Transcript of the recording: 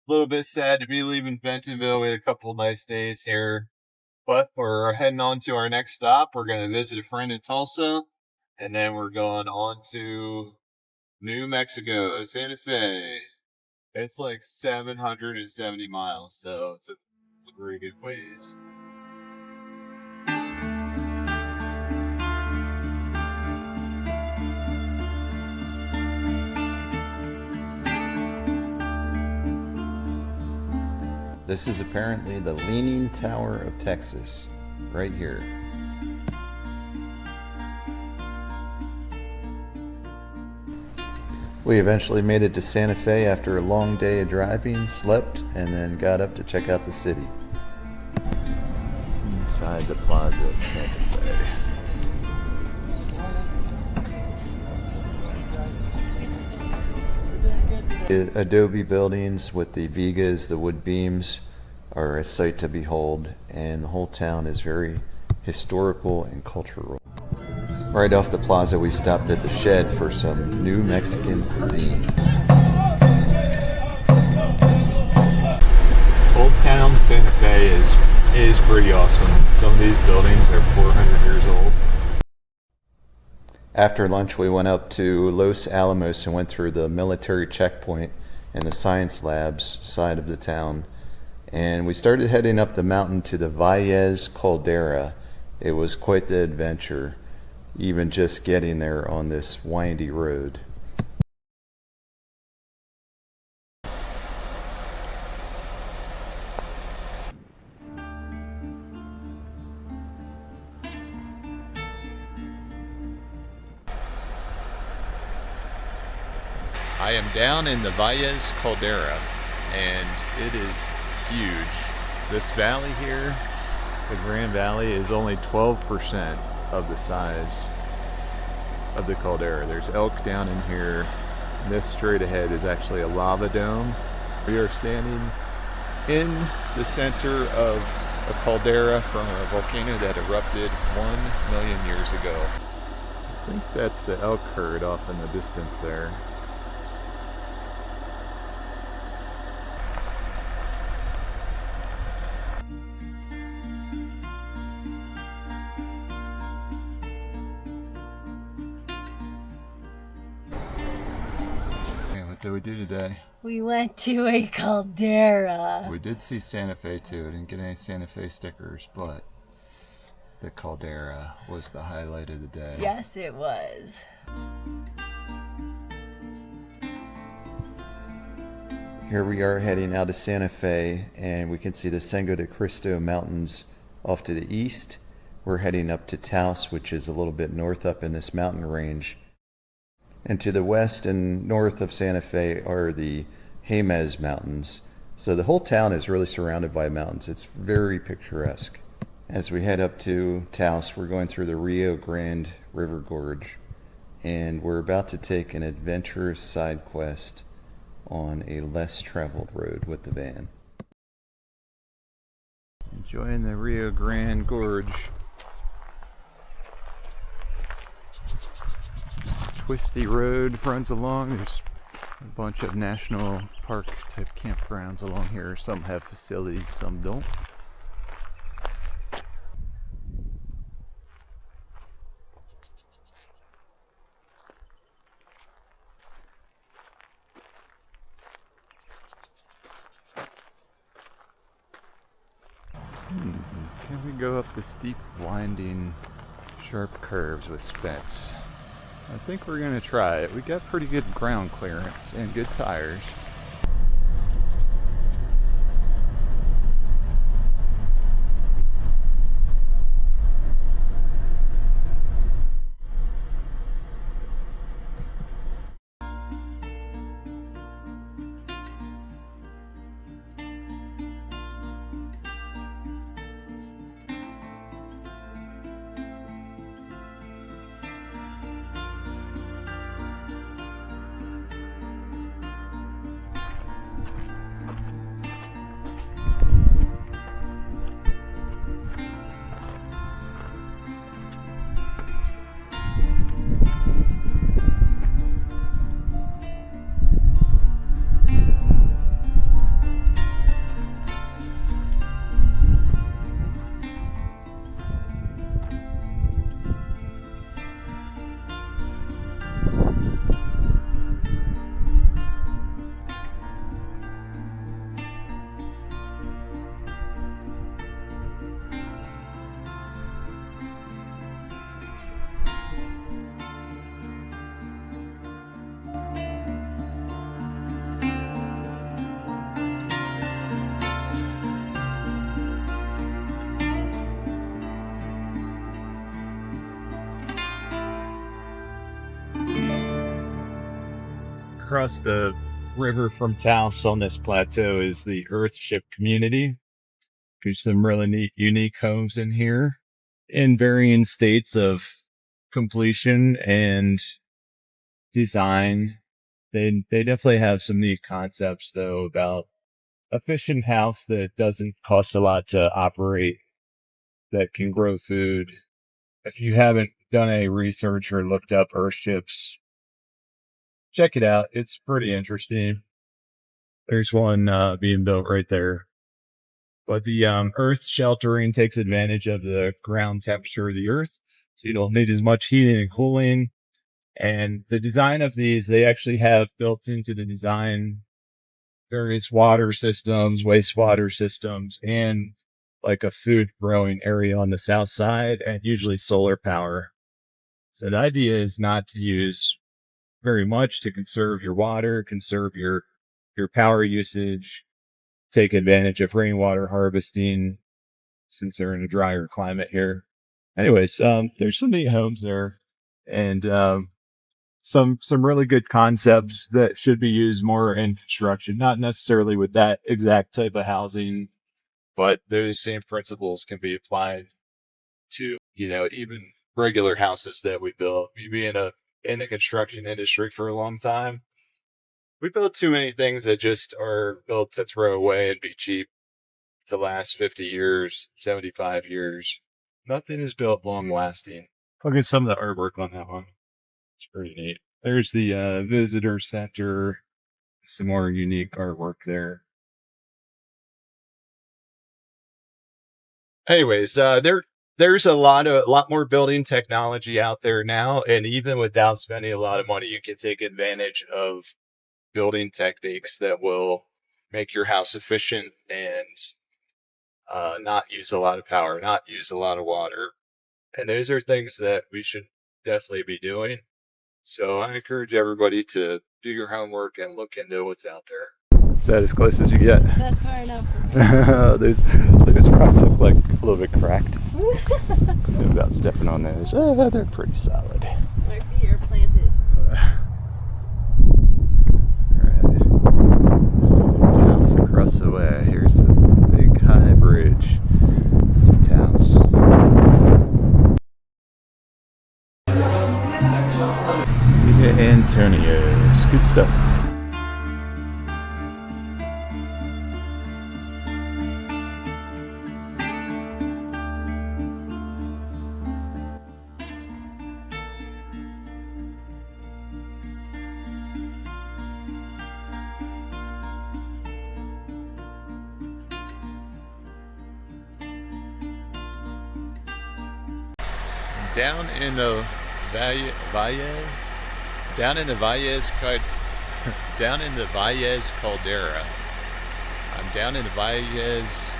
A little bit sad to be leaving Bentonville. We had a couple of nice days here, but we're heading on to our next stop. We're going to visit a friend in Tulsa, and then we're going on to New Mexico, Santa Fe. It's like 770 miles, so it's a very good ways. This is apparently the Leaning Tower of Texas, right here. We eventually made it to Santa Fe after a long day of driving, slept, and then got up to check out the city. Inside the plaza of Santa Fe. The adobe buildings with the vigas, the wood beams, are a sight to behold, and the whole town is very historical and cultural. Right off the plaza, we stopped at the Shed for some New Mexican cuisine. Old Town Santa Fe is pretty awesome. Some of these buildings are 400 years old. After lunch, we went up to Los Alamos and went through the military checkpoint and the science labs side of the town. And we started heading up the mountain to the Valles Caldera. It was quite the adventure, even just getting there on this windy road. I am down in the Valles Caldera, and it is huge. This valley here, the Grand Valley, is only 12% of the size of the caldera. There's elk down in here. This straight ahead is actually a lava dome. We are standing in the center of a caldera from a volcano that erupted 1 million years ago. I think that's the elk herd off in the distance there. What did we do today? We went to a caldera. We did see Santa Fe too. Didn't get any Santa Fe stickers, but the caldera was the highlight of the day. Yes, it was. Here we are heading out of Santa Fe, and we can see the Sango de Cristo Mountains off to the east. We're heading up to Taos, which is a little bit north up in this mountain range. And to the west and north of Santa Fe are the Jemez Mountains. So the whole town is really surrounded by mountains. It's very picturesque. As we head up to Taos, we're going through the Rio Grande River Gorge, and we're about to take an adventurous side quest on a less traveled road with the van. Enjoying the Rio Grande Gorge. Twisty road runs along. There's a bunch of national park type campgrounds along here. Some have facilities, some don't. Can we go up the steep, winding, sharp curves with Spence? I think we're going to try it. We got pretty good ground clearance and good tires. across the river from Taos on this plateau is the Earthship community. There's some really neat, unique homes in here in varying states of completion and design. They definitely have some neat concepts though about efficient house that doesn't cost a lot to operate, that can grow food. If you haven't done any research or looked up Earthships, check it out. It's pretty interesting. There's one being built right there. But the earth sheltering takes advantage of the ground temperature of the earth, so you don't need as much heating and cooling. And the design of these, they actually have built into the design various water systems, wastewater systems, and like a food growing area on the south side, and usually solar power. So the idea is not to use very much to conserve your water, conserve your power usage, take advantage of rainwater harvesting since they're in a drier climate here. Anyways, there's some neat homes there, and some really good concepts that should be used more in construction. Not necessarily with that exact type of housing, but those same principles can be applied to even regular houses that we build. We be in the construction industry for a long time. We build too many things that just are built to throw away and be cheap to last 50 years, 75 years. Nothing is built long lasting. Look at some of the artwork on that one. It's pretty neat. There's the visitor center. Some more unique artwork there. Anyways, there's a lot more building technology out there now, and even without spending a lot of money, you can take advantage of building techniques that will make your house efficient and not use a lot of power, not use a lot of water. And those are things that we should definitely be doing. So I encourage everybody to do your homework and look into what's out there. Is that as close as you get? That's far enough. Those rocks look like a little bit cracked. Without stepping on those. They're pretty solid. My feet are planted. Alright. Just across the way. Here's the big high bridge to Taos. Villa Antonio's. Good stuff. Down in the Valles Caldera. I'm down in the Valles